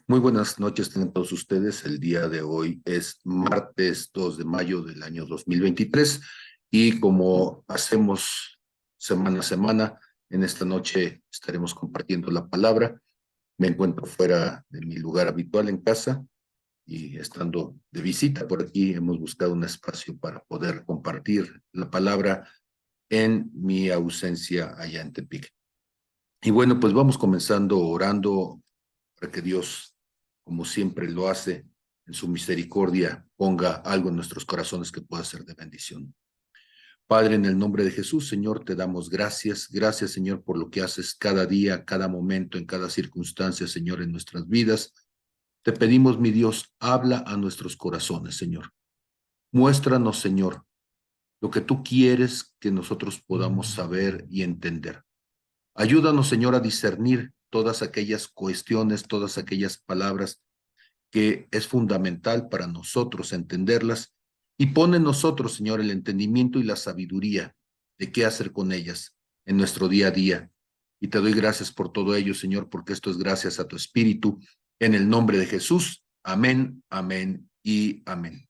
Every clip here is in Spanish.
Muy buenas noches tengan todos ustedes. El día de hoy es martes 2 de mayo del año 2023 y como hacemos semana a semana, en esta noche estaremos compartiendo la palabra. Me encuentro fuera de mi lugar habitual en casa y estando de visita por aquí hemos buscado un espacio para poder compartir la palabra en mi ausencia allá en Tepic. Y bueno, pues vamos comenzando orando para que Dios, como siempre lo hace, en su misericordia, ponga algo en nuestros corazones que pueda ser de bendición. Padre, en el nombre de Jesús, Señor, te damos gracias. Gracias, Señor, por lo que haces cada día, cada momento, en cada circunstancia, Señor, en nuestras vidas. Te pedimos, mi Dios, habla a nuestros corazones, Señor. Muéstranos, Señor, lo que tú quieres que nosotros podamos saber y entender. Ayúdanos, Señor, a discernir todas aquellas cuestiones, todas aquellas palabras que es fundamental para nosotros entenderlas y pone en nosotros, Señor, el entendimiento y la sabiduría de qué hacer con ellas en nuestro día a día. Y te doy gracias por todo ello, Señor, porque esto es gracias a tu Espíritu. En el nombre de Jesús. Amén, amén y amén.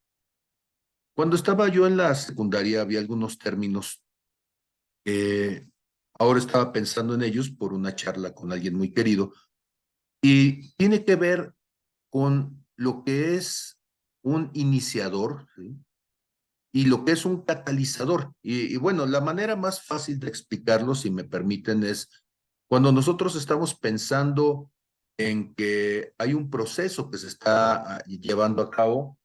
Cuando estaba yo en la secundaria había algunos términos que ahora estaba pensando en ellos por una charla con alguien muy querido y tiene que ver con lo que es un iniciador, ¿sí? Y lo que es un catalizador. Y bueno, la manera más fácil de explicarlo, si me permiten, es cuando nosotros estamos pensando en que hay un proceso que se está llevando a cabo,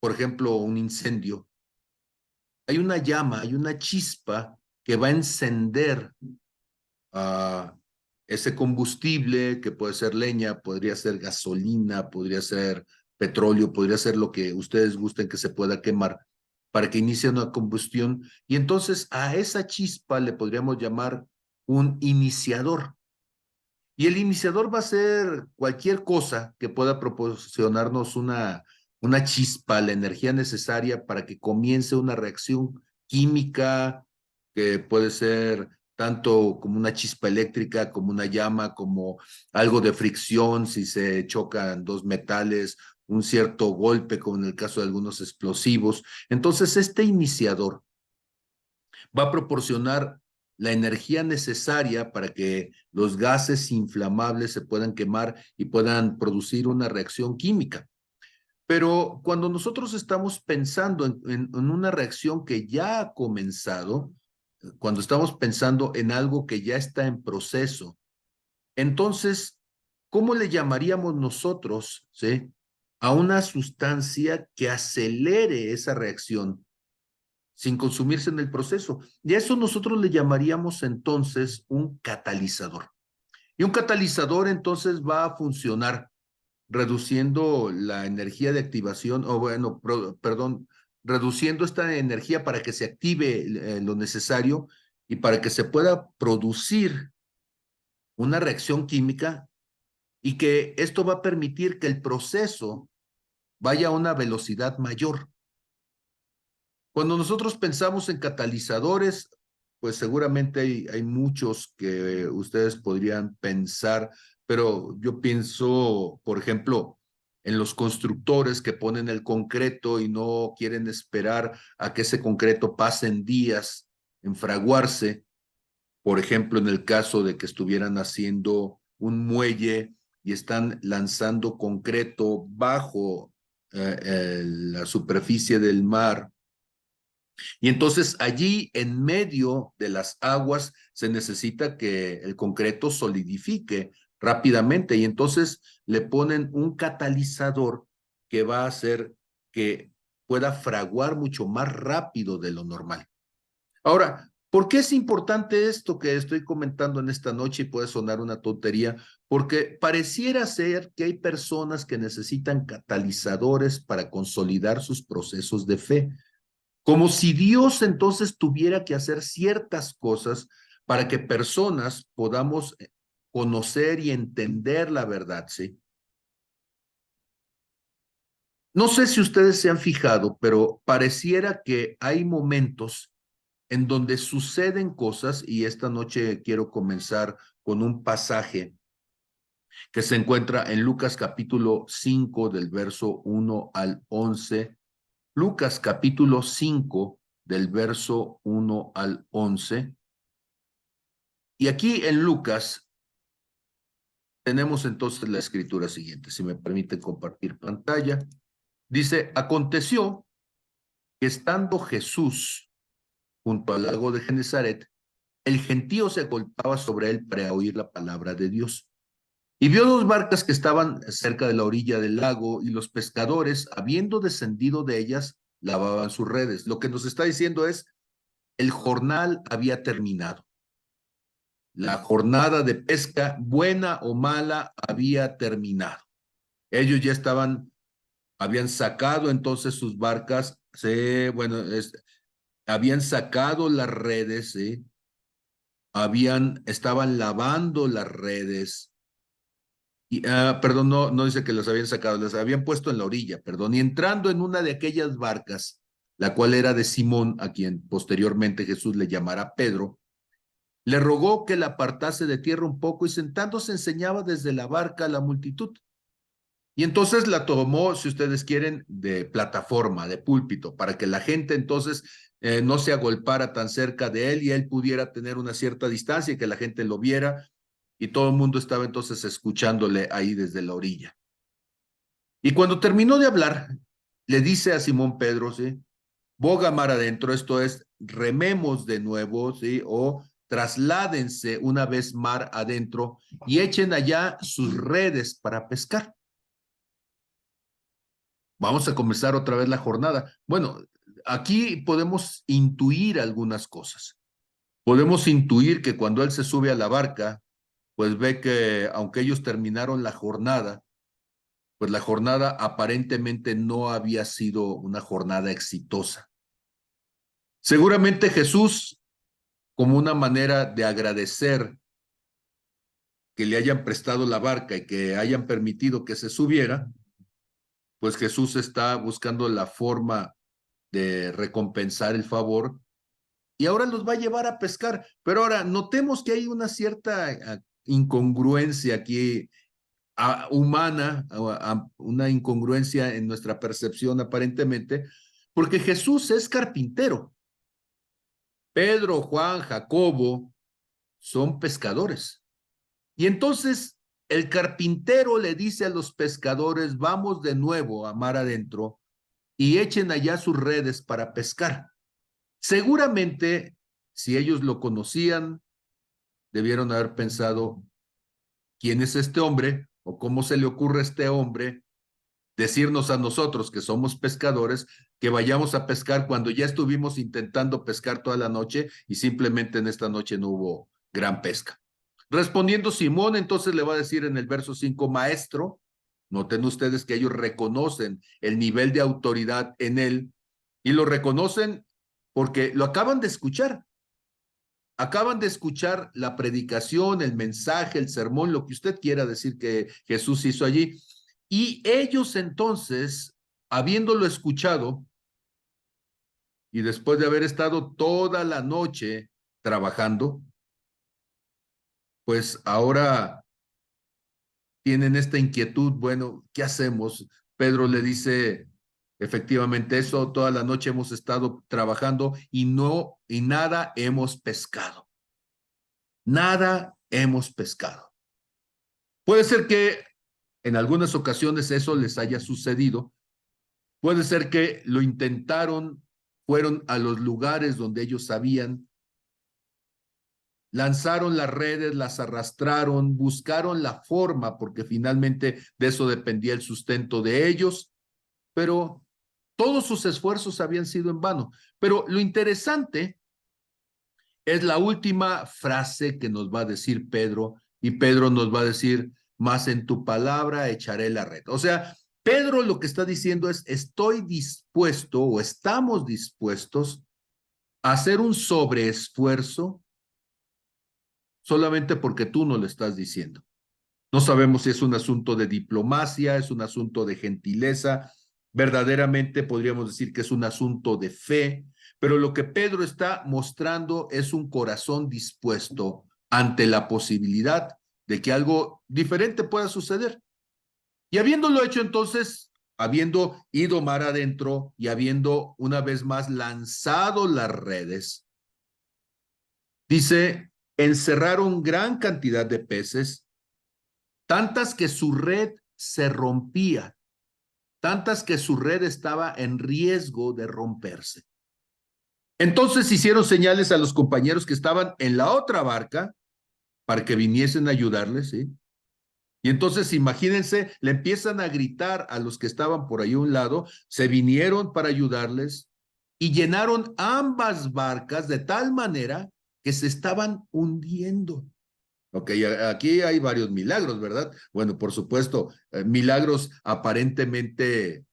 por ejemplo, un incendio, hay una llama, hay una chispa que va a encender a ese combustible, que puede ser leña, podría ser gasolina, podría ser petróleo, podría ser lo que ustedes gusten que se pueda quemar para que inicie una combustión. Y entonces a esa chispa le podríamos llamar un iniciador. Y el iniciador va a ser cualquier cosa que pueda proporcionarnos una chispa, la energía necesaria para que comience una reacción química, que puede ser tanto como una chispa eléctrica, como una llama, como algo de fricción si se chocan dos metales, un cierto golpe, como en el caso de algunos explosivos. Entonces, este iniciador va a proporcionar la energía necesaria para que los gases inflamables se puedan quemar y puedan producir una reacción química. Pero cuando nosotros estamos pensando en una reacción que ya ha comenzado, cuando estamos pensando en algo que ya está en proceso, entonces, ¿cómo le llamaríamos nosotros, ¿sí?, a una sustancia que acelere esa reacción sin consumirse en el proceso? Y a eso nosotros le llamaríamos entonces un catalizador. Y un catalizador entonces va a funcionar reduciendo la energía de activación, o bueno, perdón, reduciendo esta energía para que se active lo necesario y para que se pueda producir una reacción química y que esto va a permitir que el proceso vaya a una velocidad mayor. Cuando nosotros pensamos en catalizadores, pues seguramente hay muchos que ustedes podrían pensar, pero yo pienso, por ejemplo, en los constructores que ponen el concreto y no quieren esperar a que ese concreto pasen días en fraguarse. Por ejemplo, en el caso de que estuvieran haciendo un muelle y están lanzando concreto bajo la superficie del mar, y entonces allí en medio de las aguas se necesita que el concreto solidifique rápidamente y entonces le ponen un catalizador que va a hacer que pueda fraguar mucho más rápido de lo normal. Ahora, ¿por qué es importante esto que estoy comentando en esta noche y puede sonar una tontería? Porque pareciera ser que hay personas que necesitan catalizadores para consolidar sus procesos de fe. Como si Dios entonces tuviera que hacer ciertas cosas para que personas podamos conocer y entender la verdad, ¿sí? No sé si ustedes se han fijado, pero pareciera que hay momentos en donde suceden cosas, y esta noche quiero comenzar con un pasaje que se encuentra en Lucas capítulo 5 del verso 1 al 11. Lucas capítulo 5 del verso 1 al 11. Y aquí en Lucas tenemos entonces la escritura siguiente, si me permite compartir pantalla. Dice, aconteció que estando Jesús junto al lago de Genezaret, el gentío se agolpaba sobre él para oír la palabra de Dios. Y vio dos barcas que estaban cerca de la orilla del lago, y los pescadores, habiendo descendido de ellas, lavaban sus redes. Lo que nos está diciendo es, el jornal había terminado. La jornada de pesca, buena o mala, había terminado. Ellos ya habían sacado entonces sus barcas, habían sacado las redes, estaban lavando las redes, perdón, no dice que las habían sacado, las habían puesto en la orilla, perdón, y entrando en una de aquellas barcas, la cual era de Simón, a quien posteriormente Jesús le llamará Pedro, le rogó que la apartase de tierra un poco y sentándose enseñaba desde la barca a la multitud. Y entonces la tomó, si ustedes quieren, de plataforma, de púlpito, para que la gente entonces no se agolpara tan cerca de él y él pudiera tener una cierta distancia y que la gente lo viera, y todo el mundo estaba entonces escuchándole ahí desde la orilla. Y cuando terminó de hablar, le dice a Simón Pedro, ¿sí? Boga mar adentro, esto es, rememos de nuevo, ¿sí? O trasládense una vez mar adentro y echen allá sus redes para pescar. Vamos a comenzar otra vez la jornada. Bueno, aquí podemos intuir algunas cosas. Podemos intuir que cuando él se sube a la barca, pues ve que aunque ellos terminaron la jornada, pues la jornada aparentemente no había sido una jornada exitosa. Seguramente Jesús, como una manera de agradecer que le hayan prestado la barca y que hayan permitido que se subiera, pues Jesús está buscando la forma de recompensar el favor y ahora los va a llevar a pescar. Pero ahora notemos que hay una cierta incongruencia aquí humana, una incongruencia en nuestra percepción aparentemente, porque Jesús es carpintero. Pedro, Juan, Jacobo son pescadores. Y entonces el carpintero le dice a los pescadores, vamos de nuevo a mar adentro y echen allá sus redes para pescar. Seguramente, si ellos lo conocían, debieron haber pensado, ¿quién es este hombre? ¿O cómo se le ocurre a este hombre decirnos a nosotros que somos pescadores que vayamos a pescar cuando ya estuvimos intentando pescar toda la noche y simplemente en esta noche no hubo gran pesca? Respondiendo Simón, entonces le va a decir en el verso 5, maestro, noten ustedes que ellos reconocen el nivel de autoridad en él y lo reconocen porque lo acaban de escuchar. Acaban de escuchar la predicación, el mensaje, el sermón, lo que usted quiera decir que Jesús hizo allí. Y ellos entonces, habiéndolo escuchado, y después de haber estado toda la noche trabajando, pues ahora tienen esta inquietud, bueno, ¿qué hacemos? Pedro le dice, efectivamente eso, toda la noche hemos estado trabajando y nada hemos pescado. Nada hemos pescado. Puede ser que en algunas ocasiones eso les haya sucedido. Puede ser que lo intentaron, fueron a los lugares donde ellos sabían, lanzaron las redes, las arrastraron, buscaron la forma, porque finalmente de eso dependía el sustento de ellos, pero todos sus esfuerzos habían sido en vano. Pero lo interesante es la última frase que nos va a decir Pedro, y Pedro nos va a decir, más en tu palabra echaré la red. O sea, Pedro lo que está diciendo es, estoy dispuesto o estamos dispuestos a hacer un sobreesfuerzo solamente porque tú no lo estás diciendo. No sabemos si es un asunto de diplomacia, es un asunto de gentileza, verdaderamente podríamos decir que es un asunto de fe, pero lo que Pedro está mostrando es un corazón dispuesto ante la posibilidad de que algo diferente pueda suceder. Y habiéndolo hecho entonces, habiendo ido mar adentro y habiendo una vez más lanzado las redes, dice, encerraron gran cantidad de peces, tantas que su red se rompía, tantas que su red estaba en riesgo de romperse. Entonces hicieron señales a los compañeros que estaban en la otra barca para que viniesen a ayudarles, ¿sí? Y entonces, imagínense, le empiezan a gritar a los que estaban por ahí a un lado, se vinieron para ayudarles y llenaron ambas barcas de tal manera que se estaban hundiendo. Ok, aquí hay varios milagros, ¿verdad? Bueno, por supuesto, milagros aparentemente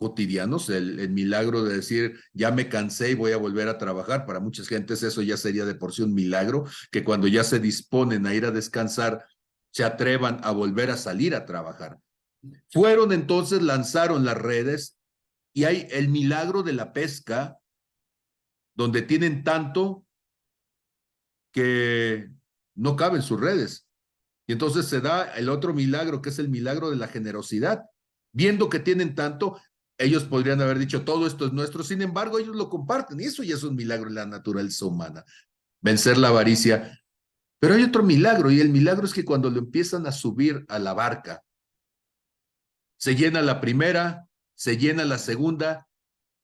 cotidianos, el milagro de decir, ya me cansé y voy a volver a trabajar. Para muchas gentes eso ya sería de por sí un milagro, que cuando ya se disponen a ir a descansar, se atrevan a volver a salir a trabajar. Fueron entonces, lanzaron las redes y hay el milagro de la pesca, donde tienen tanto que no caben sus redes. Y entonces se da el otro milagro, que es el milagro de la generosidad. Viendo que tienen tanto, ellos podrían haber dicho, todo esto es nuestro, sin embargo, ellos lo comparten, y eso ya es un milagro en la naturaleza humana, vencer la avaricia. Pero hay otro milagro, y el milagro es que cuando lo empiezan a subir a la barca, se llena la primera, se llena la segunda,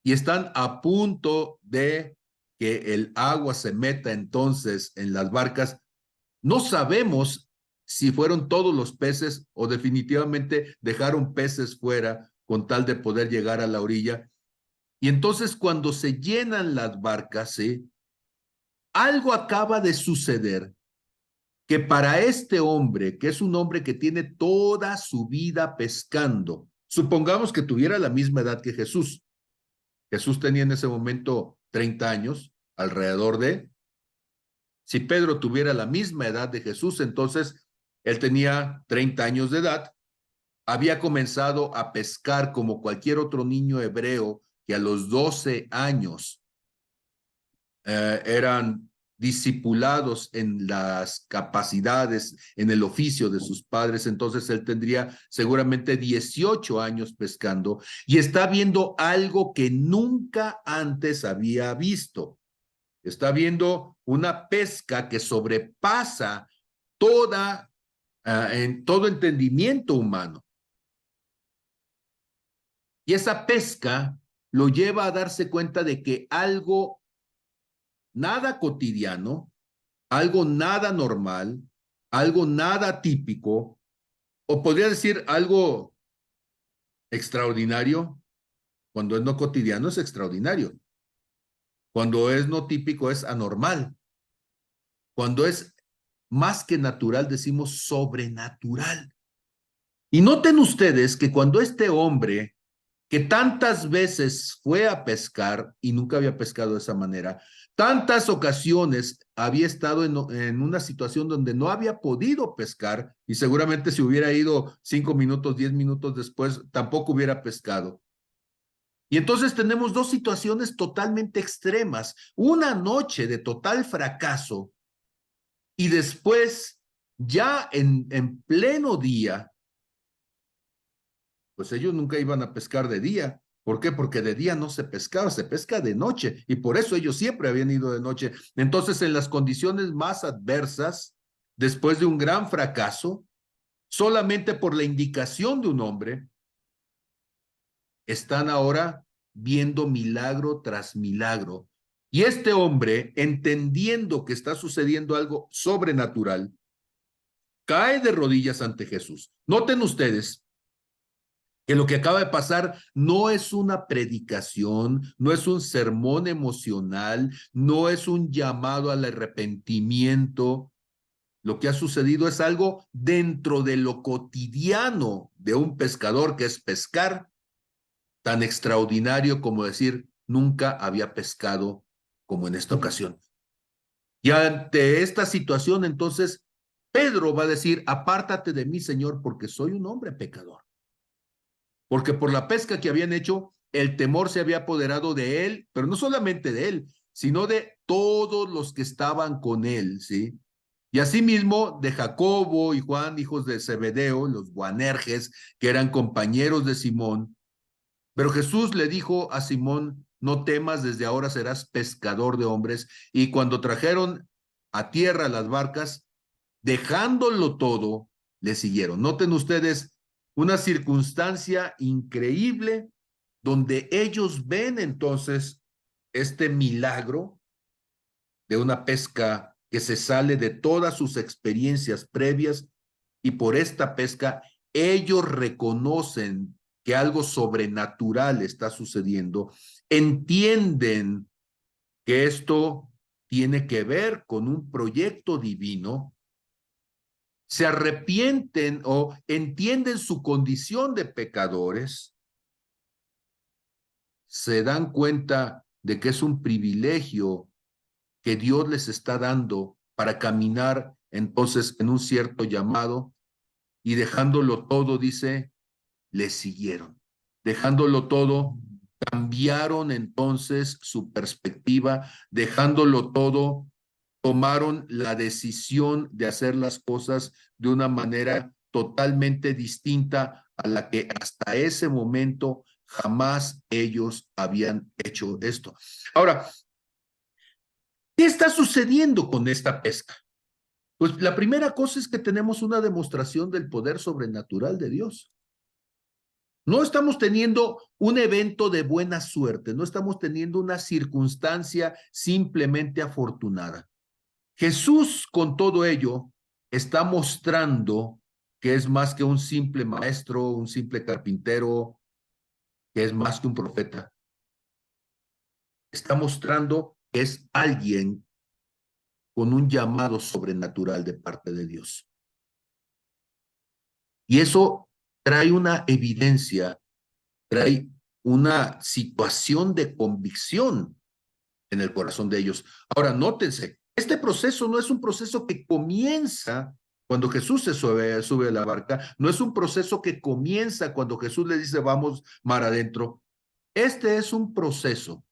y están a punto de que el agua se meta entonces en las barcas. No sabemos si fueron todos los peces o definitivamente dejaron peces fuera con tal de poder llegar a la orilla. Y entonces cuando se llenan las barcas, ¿sí? Algo acaba de suceder que para este hombre, que es un hombre que tiene toda su vida pescando, supongamos que tuviera la misma edad que Jesús. Jesús tenía en ese momento 30 años, alrededor de. Si Pedro tuviera la misma edad de Jesús, entonces él tenía 30 años de edad, había comenzado a pescar como cualquier otro niño hebreo que a los 12 años eran discipulados en las capacidades, en el oficio de sus padres. Entonces él tendría seguramente 18 años pescando y está viendo algo que nunca antes había visto. Está viendo una pesca que sobrepasa en todo entendimiento humano. Y esa pesca lo lleva a darse cuenta de que algo nada cotidiano, algo nada normal, algo nada típico, o podría decir algo extraordinario, cuando es no cotidiano es extraordinario, cuando es no típico es anormal, cuando es más que natural decimos sobrenatural. Y noten ustedes que cuando este hombre, que tantas veces fue a pescar y nunca había pescado de esa manera, tantas ocasiones había estado en una situación donde no había podido pescar y seguramente si hubiera ido 5 minutos, 10 minutos después, tampoco hubiera pescado. Y entonces tenemos dos situaciones totalmente extremas, una noche de total fracaso y después, ya en pleno día, pues ellos nunca iban a pescar de día. ¿Por qué? Porque de día no se pescaba, se pesca de noche y por eso ellos siempre habían ido de noche. Entonces, en las condiciones más adversas, después de un gran fracaso, solamente por la indicación de un hombre, están ahora viendo milagro tras milagro. Y este hombre, entendiendo que está sucediendo algo sobrenatural, cae de rodillas ante Jesús. Noten ustedes que lo que acaba de pasar no es una predicación, no es un sermón emocional, no es un llamado al arrepentimiento. Lo que ha sucedido es algo dentro de lo cotidiano de un pescador, que es pescar, tan extraordinario como decir, nunca había pescado como en esta ocasión. Y ante esta situación, entonces, Pedro va a decir, apártate de mí, Señor, porque soy un hombre pecador. Porque por la pesca que habían hecho, el temor se había apoderado de él, pero no solamente de él, sino de todos los que estaban con él, ¿sí? Y asimismo de Jacobo y Juan, hijos de Zebedeo, los Boanerges, que eran compañeros de Simón. Pero Jesús le dijo a Simón: no temas, desde ahora serás pescador de hombres. Y cuando trajeron a tierra las barcas, dejándolo todo, le siguieron. Noten ustedes una circunstancia increíble donde ellos ven entonces este milagro de una pesca que se sale de todas sus experiencias previas, y por esta pesca ellos reconocen que algo sobrenatural está sucediendo, entienden que esto tiene que ver con un proyecto divino, se arrepienten o entienden su condición de pecadores, se dan cuenta de que es un privilegio que Dios les está dando para caminar entonces en un cierto llamado, y dejándolo todo, dice, le siguieron. Dejándolo todo, cambiaron entonces su perspectiva, dejándolo todo, tomaron la decisión de hacer las cosas de una manera totalmente distinta a la que hasta ese momento jamás ellos habían hecho esto. Ahora, ¿qué está sucediendo con esta pesca? Pues la primera cosa es que tenemos una demostración del poder sobrenatural de Dios. No estamos teniendo un evento de buena suerte, no estamos teniendo una circunstancia simplemente afortunada. Jesús, con todo ello, está mostrando que es más que un simple maestro, un simple carpintero, que es más que un profeta. Está mostrando que es alguien con un llamado sobrenatural de parte de Dios. Y eso trae una evidencia, trae una situación de convicción en el corazón de ellos. Ahora, nótense, este proceso no es un proceso que comienza cuando Jesús se sube a la barca, no es un proceso que comienza cuando Jesús le dice vamos mar adentro. Este es un proceso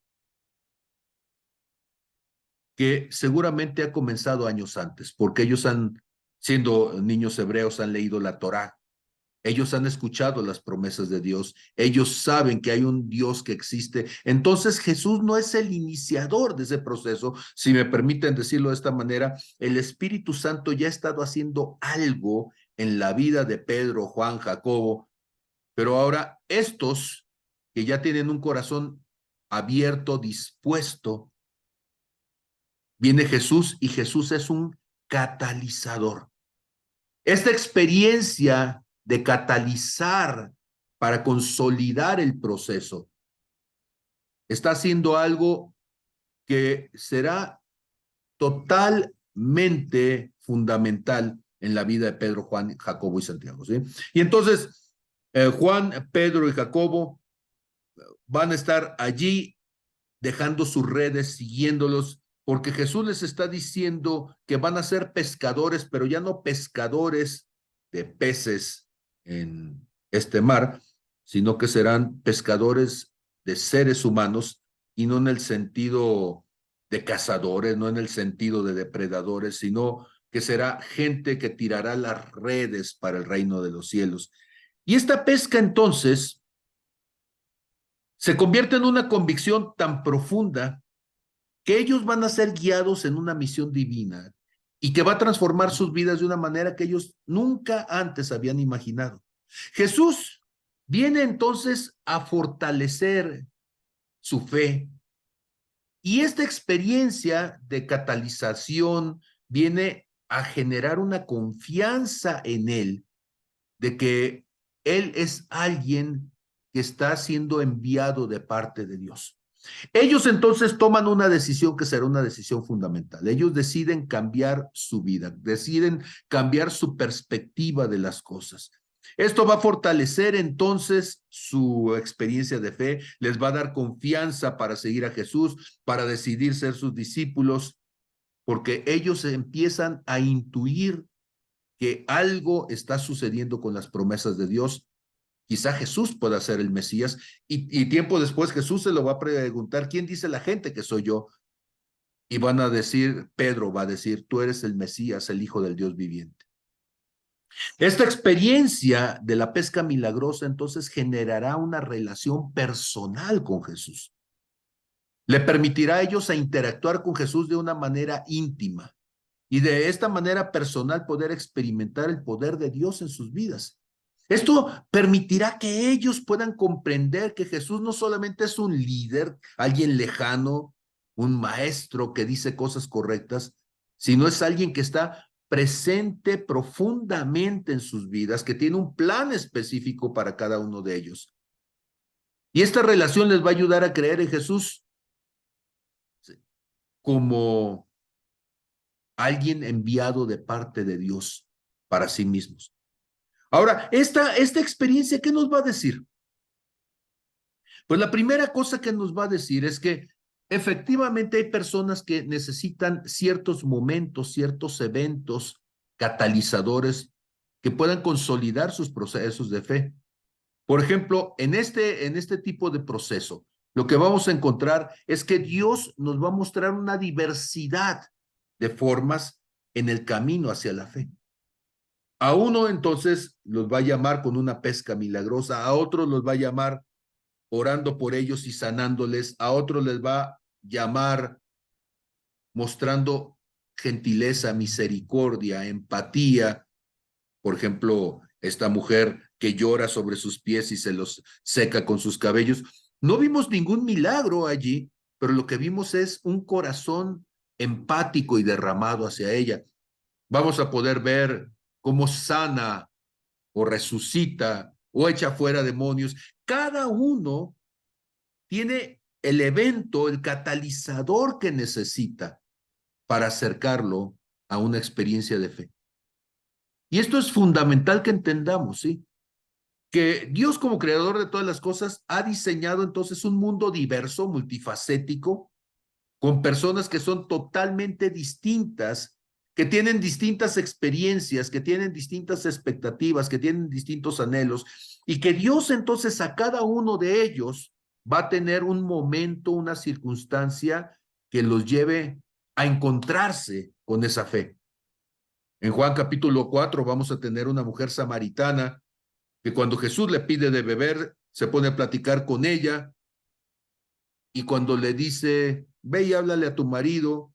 que seguramente ha comenzado años antes, porque ellos siendo niños hebreos, han leído la Torá. Ellos han escuchado las promesas de Dios. Ellos saben que hay un Dios que existe. Entonces Jesús no es el iniciador de ese proceso. Si me permiten decirlo de esta manera, el Espíritu Santo ya ha estado haciendo algo en la vida de Pedro, Juan, Jacobo. Pero ahora estos que ya tienen un corazón abierto, dispuesto, viene Jesús, y Jesús es un catalizador. Esta experiencia de catalizar para consolidar el proceso está haciendo algo que será totalmente fundamental en la vida de Pedro, Juan, Jacobo y Santiago, ¿sí? Y entonces Juan, Pedro y Jacobo van a estar allí dejando sus redes, siguiéndolos, porque Jesús les está diciendo que van a ser pescadores, pero ya no pescadores de peces en este mar, sino que serán pescadores de seres humanos, y no en el sentido de cazadores, no en el sentido de depredadores, sino que será gente que tirará las redes para el reino de los cielos. Y esta pesca entonces se convierte en una convicción tan profunda que ellos van a ser guiados en una misión divina y que va a transformar sus vidas de una manera que ellos nunca antes habían imaginado. Jesús viene entonces a fortalecer su fe, y esta experiencia de catalización viene a generar una confianza en él, de que él es alguien que está siendo enviado de parte de Dios. Ellos entonces toman una decisión que será una decisión fundamental. Ellos deciden cambiar su vida, deciden cambiar su perspectiva de las cosas. Esto va a fortalecer entonces su experiencia de fe, les va a dar confianza para seguir a Jesús, para decidir ser sus discípulos, porque ellos empiezan a intuir que algo está sucediendo con las promesas de Dios. Quizá Jesús pueda ser el Mesías, y tiempo después Jesús se lo va a preguntar: ¿quién dice la gente que soy yo? y van a decir, Pedro va a decir, tú eres el Mesías, el Hijo del Dios viviente. Esta experiencia de la pesca milagrosa entonces generará una relación personal con Jesús. Le permitirá a ellos a interactuar con Jesús de una manera íntima y de esta manera personal poder experimentar el poder de Dios en sus vidas. Esto permitirá que ellos puedan comprender que Jesús no solamente es un líder, alguien lejano, un maestro que dice cosas correctas, sino es alguien que está presente profundamente en sus vidas, que tiene un plan específico para cada uno de ellos. Y esta relación les va a ayudar a creer en Jesús como alguien enviado de parte de Dios para sí mismos. Ahora, esta experiencia, ¿qué nos va a decir? Pues la primera cosa que nos va a decir es que efectivamente hay personas que necesitan ciertos momentos, ciertos eventos catalizadores que puedan consolidar sus procesos de fe. Por ejemplo, en este tipo de proceso, lo que vamos a encontrar es que Dios nos va a mostrar una diversidad de formas en el camino hacia la fe. A uno entonces los va a llamar con una pesca milagrosa, a otros los va a llamar orando por ellos y sanándoles, a otros les va a llamar mostrando gentileza, misericordia, empatía. Por ejemplo, esta mujer que llora sobre sus pies y se los seca con sus cabellos. No vimos ningún milagro allí, pero lo que vimos es un corazón empático y derramado hacia ella. Vamos a poder ver cómo sana o resucita o echa fuera demonios. Cada uno tiene el evento, el catalizador que necesita para acercarlo a una experiencia de fe. Y esto es fundamental que entendamos, ¿sí? Que Dios como creador de todas las cosas ha diseñado entonces un mundo diverso, multifacético, con personas que son totalmente distintas, que tienen distintas experiencias, que tienen distintas expectativas, que tienen distintos anhelos, y que Dios entonces a cada uno de ellos va a tener un momento, una circunstancia que los lleve a encontrarse con esa fe. En Juan capítulo 4 vamos a tener una mujer samaritana que cuando Jesús le pide de beber, se pone a platicar con ella y cuando le dice, ve y háblale a tu marido,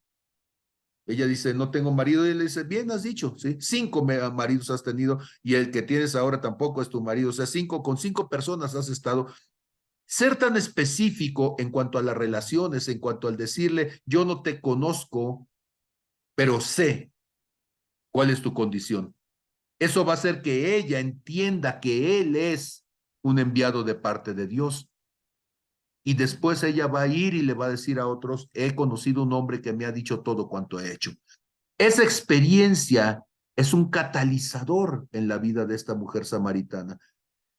ella dice, no tengo marido, y él le dice, bien has dicho, ¿sí? 5 maridos has tenido y el que tienes ahora tampoco es tu marido, o sea, con 5 personas has estado. Ser tan específico en cuanto a las relaciones, en cuanto al decirle, yo no te conozco, pero sé cuál es tu condición. Eso va a hacer que ella entienda que él es un enviado de parte de Dios. Y después ella va a ir y le va a decir a otros, he conocido un hombre que me ha dicho todo cuanto he hecho. Esa experiencia es un catalizador en la vida de esta mujer samaritana.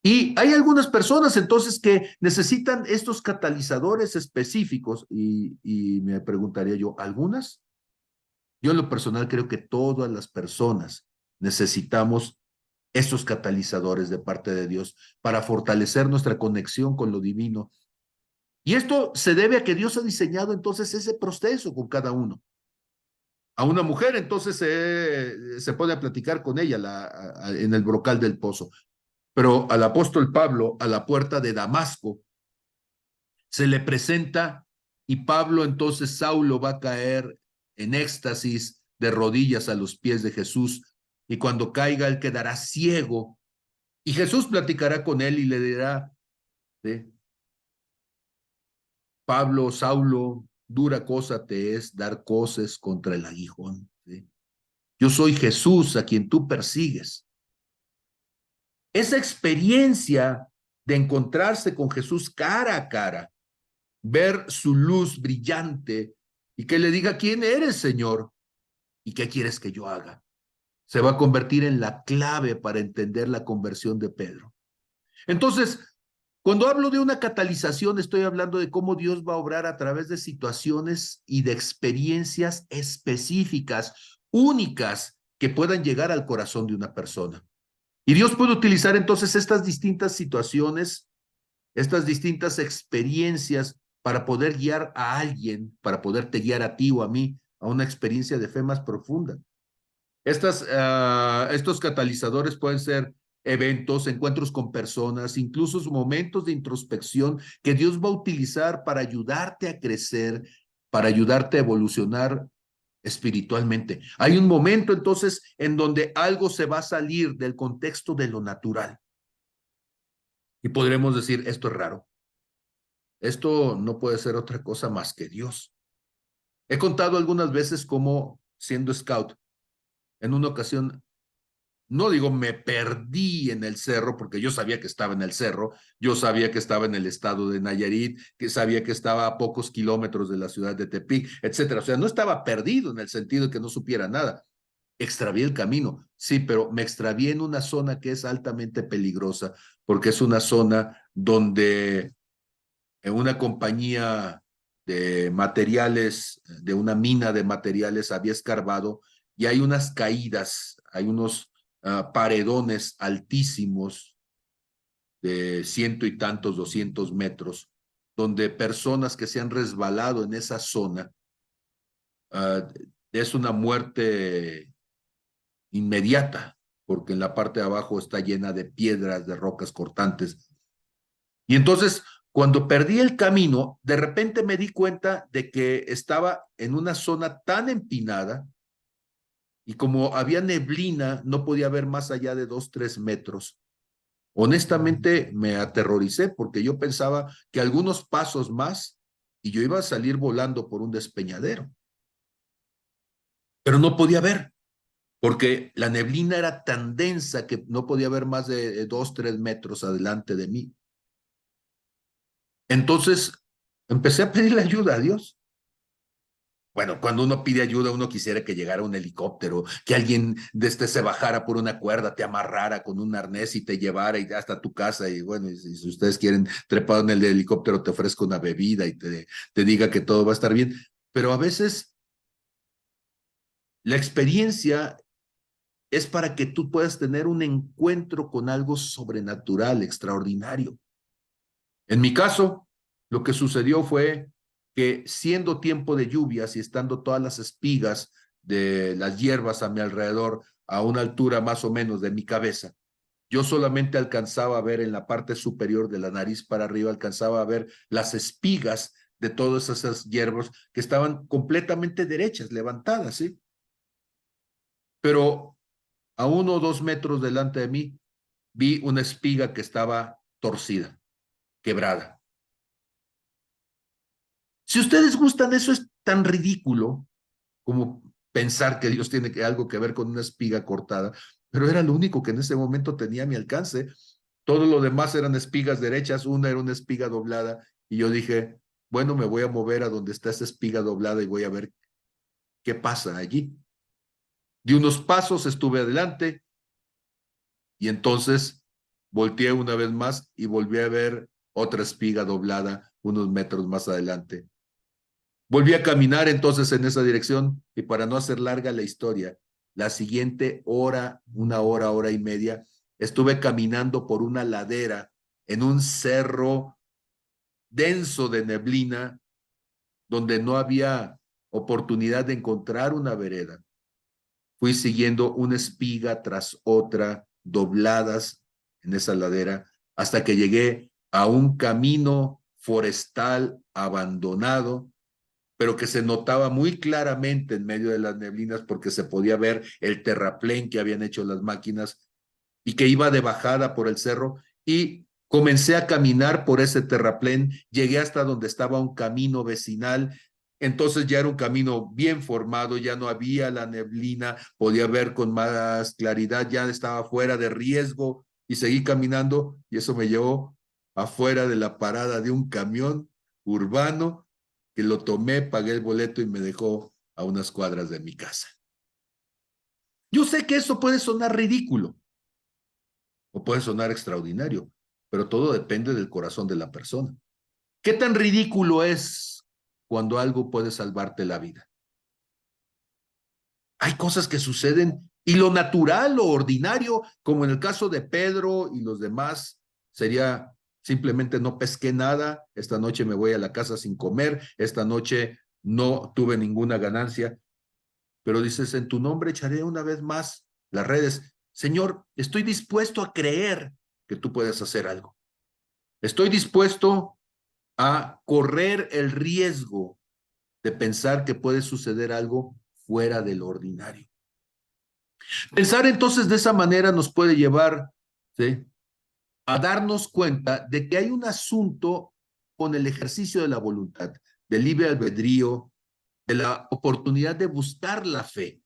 Y hay algunas personas entonces que necesitan estos catalizadores específicos y me preguntaría yo, ¿algunas? Yo en lo personal creo que todas las personas necesitamos estos catalizadores de parte de Dios para fortalecer nuestra conexión con lo divino. Y esto se debe a que Dios ha diseñado entonces ese proceso con cada uno. A una mujer entonces se pone a platicar con ella en el brocal del pozo. Pero al apóstol Pablo, a la puerta de Damasco, se le presenta y Pablo entonces, Saulo va a caer en éxtasis de rodillas a los pies de Jesús y cuando caiga él quedará ciego y Jesús platicará con él y le dirá, ¿sí? Pablo, Saulo, dura cosa te es dar coces contra el aguijón, ¿sí? Yo soy Jesús a quien tú persigues. Esa experiencia de encontrarse con Jesús cara a cara, ver su luz brillante y que le diga, ¿quién eres, Señor? ¿Y qué quieres que yo haga? Se va a convertir en la clave para entender la conversión de Pedro. Entonces, cuando hablo de una catalización, estoy hablando de cómo Dios va a obrar a través de situaciones y de experiencias específicas, únicas, que puedan llegar al corazón de una persona. Y Dios puede utilizar entonces estas distintas situaciones, estas distintas experiencias para poder guiar a alguien, para poderte guiar a ti o a mí a una experiencia de fe más profunda. Estos catalizadores pueden ser eventos, encuentros con personas, incluso momentos de introspección que Dios va a utilizar para ayudarte a crecer, para ayudarte a evolucionar espiritualmente. Hay un momento entonces en donde algo se va a salir del contexto de lo natural y podremos decir, esto es raro, esto no puede ser otra cosa más que Dios. He contado algunas veces cómo siendo scout, en una ocasión, no digo me perdí en el cerro, porque yo sabía que estaba en el cerro, yo sabía que estaba en el estado de Nayarit, que sabía que estaba a pocos kilómetros de la ciudad de Tepic, etcétera. O sea, no estaba perdido en el sentido de que no supiera nada. Extravié el camino, sí, pero me extravié en una zona que es altamente peligrosa, porque es una zona donde en una compañía de materiales, de una mina de materiales, había escarbado y hay unas caídas, hay unos paredones altísimos de ciento y tantos, 200 metros, donde personas que se han resbalado en esa zona, es una muerte inmediata, porque en la parte de abajo está llena de piedras, de rocas cortantes. Y entonces, cuando perdí el camino, de repente me di cuenta de que estaba en una zona tan empinada y como había neblina, no podía ver más allá de 2, 3 metros. Honestamente, me aterroricé porque yo pensaba que algunos pasos más y yo iba a salir volando por un despeñadero, pero no podía ver porque la neblina era tan densa que no podía ver más de 2, 3 metros adelante de mí. Entonces, empecé a pedirle ayuda a Dios. Bueno, cuando uno pide ayuda, uno quisiera que llegara un helicóptero, que alguien de se bajara por una cuerda, te amarrara con un arnés y te llevara hasta tu casa. Y bueno, y si ustedes quieren trepar en el helicóptero, te ofrezca una bebida y te diga que todo va a estar bien. Pero a veces la experiencia es para que tú puedas tener un encuentro con algo sobrenatural, extraordinario. En mi caso, lo que sucedió fue que siendo tiempo de lluvias y estando todas las espigas de las hierbas a mi alrededor a una altura más o menos de mi cabeza, yo solamente alcanzaba a ver en la parte superior de la nariz para arriba, alcanzaba a ver las espigas de todas esas hierbas que estaban completamente derechas, levantadas, ¿sí? Pero a 1 o 2 metros delante de mí vi una espiga que estaba torcida, quebrada. Si ustedes gustan, eso es tan ridículo como pensar que Dios tiene algo que ver con una espiga cortada, pero era lo único que en ese momento tenía a mi alcance. Todo lo demás eran espigas derechas, una era una espiga doblada, y yo dije, bueno, me voy a mover a donde está esa espiga doblada y voy a ver qué pasa allí. Di unos pasos, estuve adelante, y entonces volteé una vez más y volví a ver otra espiga doblada unos metros más adelante. Volví a caminar entonces en esa dirección y para no hacer larga la historia, la siguiente hora, 1 hora, 1 hora y media, estuve caminando por una ladera en un cerro denso de neblina donde no había oportunidad de encontrar una vereda. Fui siguiendo una espiga tras otra, dobladas en esa ladera, hasta que llegué a un camino forestal abandonado, pero que se notaba muy claramente en medio de las neblinas porque se podía ver el terraplén que habían hecho las máquinas y que iba de bajada por el cerro, y comencé a caminar por ese terraplén, llegué hasta donde estaba un camino vecinal. Entonces ya era un camino bien formado, ya no había la neblina, podía ver con más claridad, ya estaba fuera de riesgo y seguí caminando, y eso me llevó afuera de la parada de un camión urbano que lo tomé, pagué el boleto y me dejó a unas cuadras de mi casa. Yo sé que eso puede sonar ridículo o puede sonar extraordinario, pero todo depende del corazón de la persona. ¿Qué tan ridículo es cuando algo puede salvarte la vida? Hay cosas que suceden y lo natural, lo ordinario, como en el caso de Pedro y los demás, sería simplemente no pesqué nada, esta noche me voy a la casa sin comer, esta noche no tuve ninguna ganancia, pero dices, en tu nombre echaré una vez más las redes. Señor, estoy dispuesto a creer que tú puedes hacer algo. Estoy dispuesto a correr el riesgo de pensar que puede suceder algo fuera del ordinario. Pensar entonces de esa manera nos puede llevar, ¿sí?, a darnos cuenta de que hay un asunto con el ejercicio de la voluntad, del libre albedrío, de la oportunidad de buscar la fe.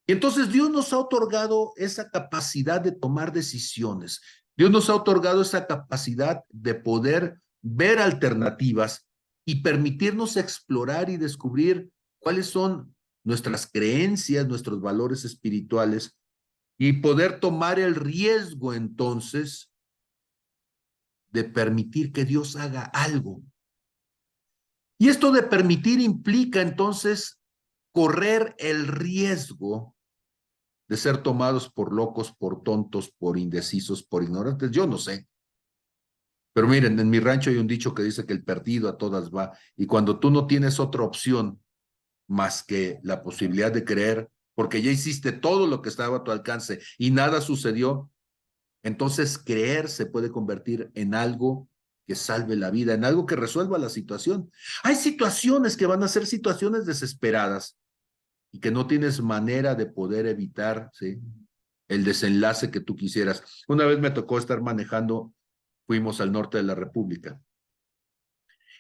Y entonces Dios nos ha otorgado esa capacidad de tomar decisiones. Dios nos ha otorgado esa capacidad de poder ver alternativas y permitirnos explorar y descubrir cuáles son nuestras creencias, nuestros valores espirituales y poder tomar el riesgo entonces de permitir que Dios haga algo. Y esto de permitir implica entonces correr el riesgo de ser tomados por locos, por tontos, por indecisos, por ignorantes. Yo no sé. Pero miren, en mi rancho hay un dicho que dice que el perdido a todas va. Y cuando tú no tienes otra opción más que la posibilidad de creer, porque ya hiciste todo lo que estaba a tu alcance y nada sucedió, entonces creer se puede convertir en algo que salve la vida, en algo que resuelva la situación. Hay situaciones que van a ser situaciones desesperadas y que no tienes manera de poder evitar, ¿sí?, el desenlace que tú quisieras. Una vez me tocó estar manejando, fuimos al norte de la República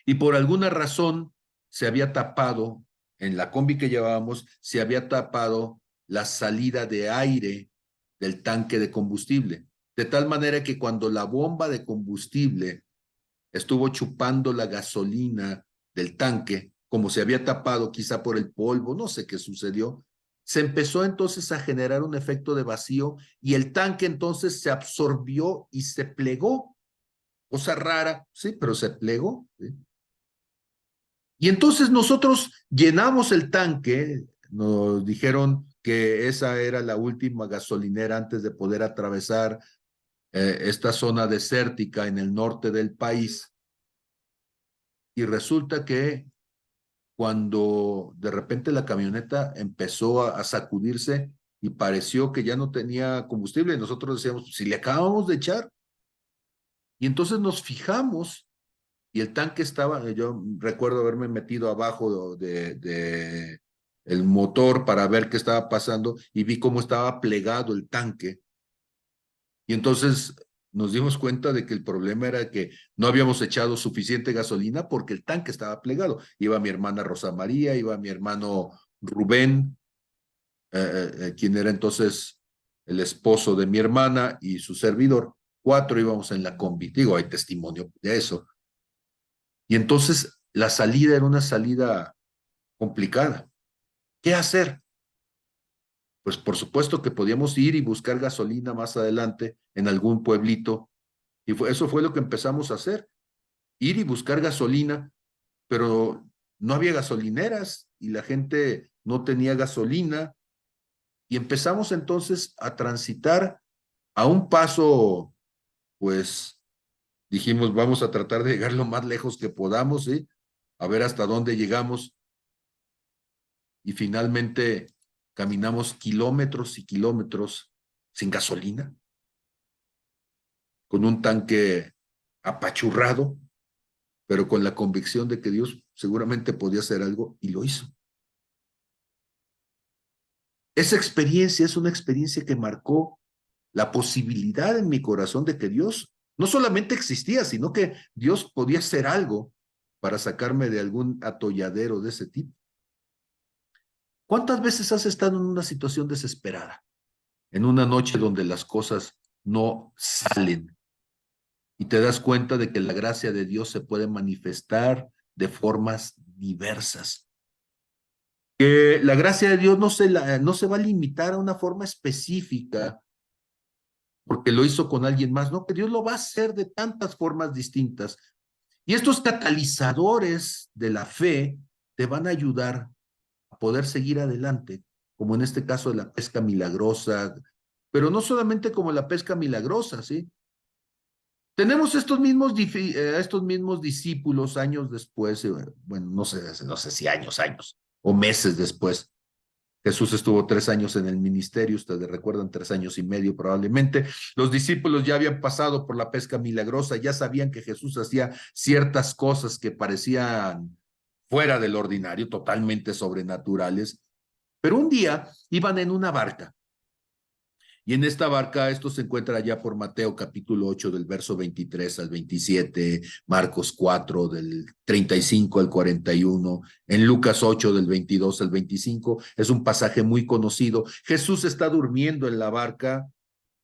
y por alguna razón se había tapado, en la combi que llevábamos, se había tapado la salida de aire del tanque de combustible, de tal manera que cuando la bomba de combustible estuvo chupando la gasolina del tanque, como se había tapado quizá por el polvo, no sé qué sucedió, se empezó entonces a generar un efecto de vacío y el tanque entonces se absorbió y se plegó. Cosa rara, sí, pero se plegó, ¿sí? Y entonces nosotros llenamos el tanque, nos dijeron que esa era la última gasolinera antes de poder atravesar esta zona desértica en el norte del país. Y resulta que cuando de repente la camioneta empezó a sacudirse y pareció que ya no tenía combustible, y nosotros decíamos, si le acabamos de echar, y entonces nos fijamos y el tanque estaba, yo recuerdo haberme metido abajo de el motor para ver qué estaba pasando y vi cómo estaba plegado el tanque. Y entonces nos dimos cuenta de que el problema era que no habíamos echado suficiente gasolina porque el tanque estaba plegado. Iba mi hermana Rosa María, iba mi hermano Rubén, quien era entonces el esposo de mi hermana y su servidor. 4 íbamos en la combi. Digo, hay testimonio de eso. Y entonces la salida era una salida complicada. ¿Qué hacer? Pues por supuesto que podíamos ir y buscar gasolina más adelante en algún pueblito. Y eso fue lo que empezamos a hacer, ir y buscar gasolina, pero no había gasolineras y la gente no tenía gasolina. Y empezamos entonces a transitar a un paso, pues dijimos, vamos a tratar de llegar lo más lejos que podamos, ¿sí? A ver hasta dónde llegamos. Y finalmente caminamos kilómetros y kilómetros sin gasolina, con un tanque apachurrado, pero con la convicción de que Dios seguramente podía hacer algo y lo hizo. Esa experiencia es una experiencia que marcó la posibilidad en mi corazón de que Dios no solamente existía, sino que Dios podía hacer algo para sacarme de algún atolladero de ese tipo. ¿Cuántas veces has estado en una situación desesperada? En una noche donde las cosas no salen y te das cuenta de que la gracia de Dios se puede manifestar de formas diversas. Que la gracia de Dios no se va a limitar a una forma específica porque lo hizo con alguien más, no, que Dios lo va a hacer de tantas formas distintas. Y estos catalizadores de la fe te van a ayudar a poder seguir adelante, como en este caso de la pesca milagrosa, pero no solamente como la pesca milagrosa, ¿sí? Tenemos estos mismos discípulos años después, bueno, no sé si años, o meses después. Jesús estuvo 3 años en el ministerio, ustedes recuerdan, 3 años y medio probablemente. Los discípulos ya habían pasado por la pesca milagrosa, ya sabían que Jesús hacía ciertas cosas que parecían fuera del ordinario, totalmente sobrenaturales. Pero un día iban en una barca. Y en esta barca, esto se encuentra allá por Mateo capítulo 8 del verso 23 al 27, Marcos 4 del 35 al 41, en Lucas 8 del 22 al 25. Es un pasaje muy conocido. Jesús está durmiendo en la barca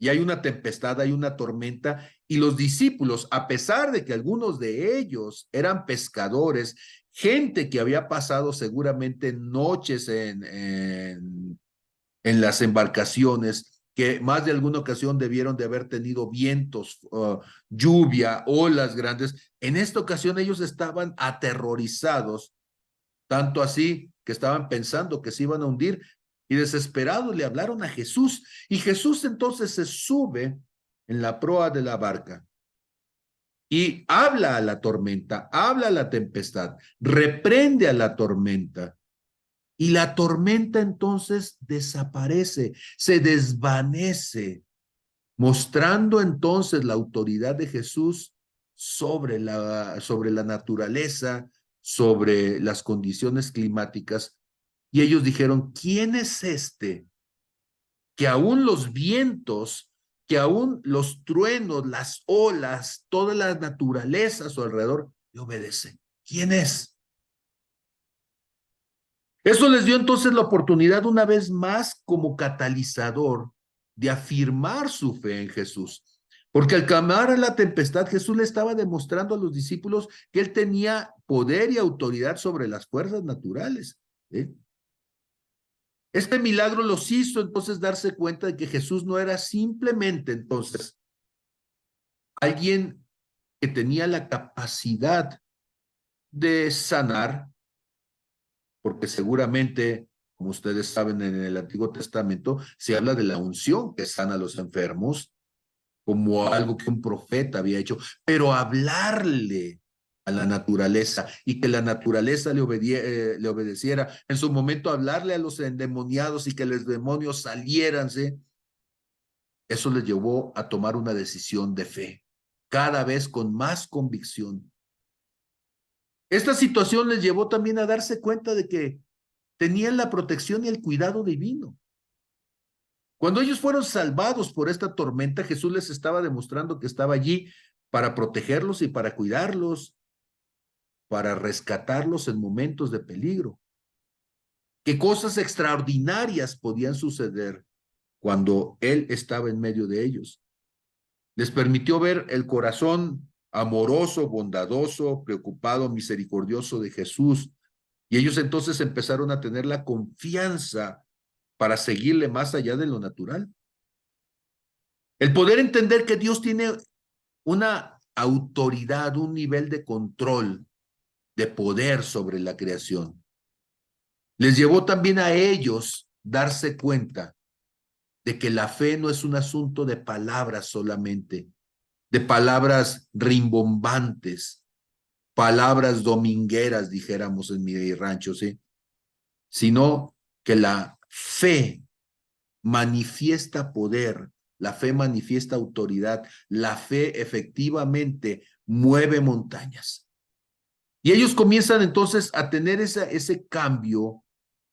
y hay una tempestad, hay una tormenta, y los discípulos, a pesar de que algunos de ellos eran pescadores, gente que había pasado seguramente noches en las embarcaciones, que más de alguna ocasión debieron de haber tenido vientos, lluvia, olas grandes. En esta ocasión ellos estaban aterrorizados, tanto así que estaban pensando que se iban a hundir, y desesperados le hablaron a Jesús, y Jesús entonces se sube en la proa de la barca y habla a la tormenta, habla a la tempestad, reprende a la tormenta. Y la tormenta entonces desaparece, se desvanece, mostrando entonces la autoridad de Jesús sobre la naturaleza, sobre las condiciones climáticas. Y ellos dijeron, ¿quién es este? Que aún los vientos, que aún los truenos, las olas, toda la naturaleza a su alrededor le obedecen. ¿Quién es? Eso les dio entonces la oportunidad una vez más como catalizador de afirmar su fe en Jesús. Porque al calmar a la tempestad, Jesús le estaba demostrando a los discípulos que él tenía poder y autoridad sobre las fuerzas naturales. ¿Eh? Este milagro los hizo entonces darse cuenta de que Jesús no era simplemente entonces alguien que tenía la capacidad de sanar, porque seguramente, como ustedes saben, en el Antiguo Testamento se habla de la unción que sana a los enfermos, como algo que un profeta había hecho, pero hablarle a la naturaleza y que la naturaleza le obedeciera, en su momento hablarle a los endemoniados y que los demonios salieran, ¿sí? Eso les llevó a tomar una decisión de fe, cada vez con más convicción. Esta situación les llevó también a darse cuenta de que tenían la protección y el cuidado divino. Cuando ellos fueron salvados por esta tormenta, Jesús les estaba demostrando que estaba allí para protegerlos y para cuidarlos, para rescatarlos en momentos de peligro. Que cosas extraordinarias podían suceder cuando Él estaba en medio de ellos. Les permitió ver el corazón amoroso, bondadoso, preocupado, misericordioso de Jesús. Y ellos entonces empezaron a tener la confianza para seguirle más allá de lo natural. El poder entender que Dios tiene una autoridad, un nivel de control, de poder sobre la creación. Les llevó también a ellos darse cuenta de que la fe no es un asunto de palabras solamente, de palabras rimbombantes, palabras domingueras, dijéramos en mi rancho, ¿sí? Sino que la fe manifiesta poder, la fe manifiesta autoridad, la fe efectivamente mueve montañas. Y ellos comienzan entonces a tener ese cambio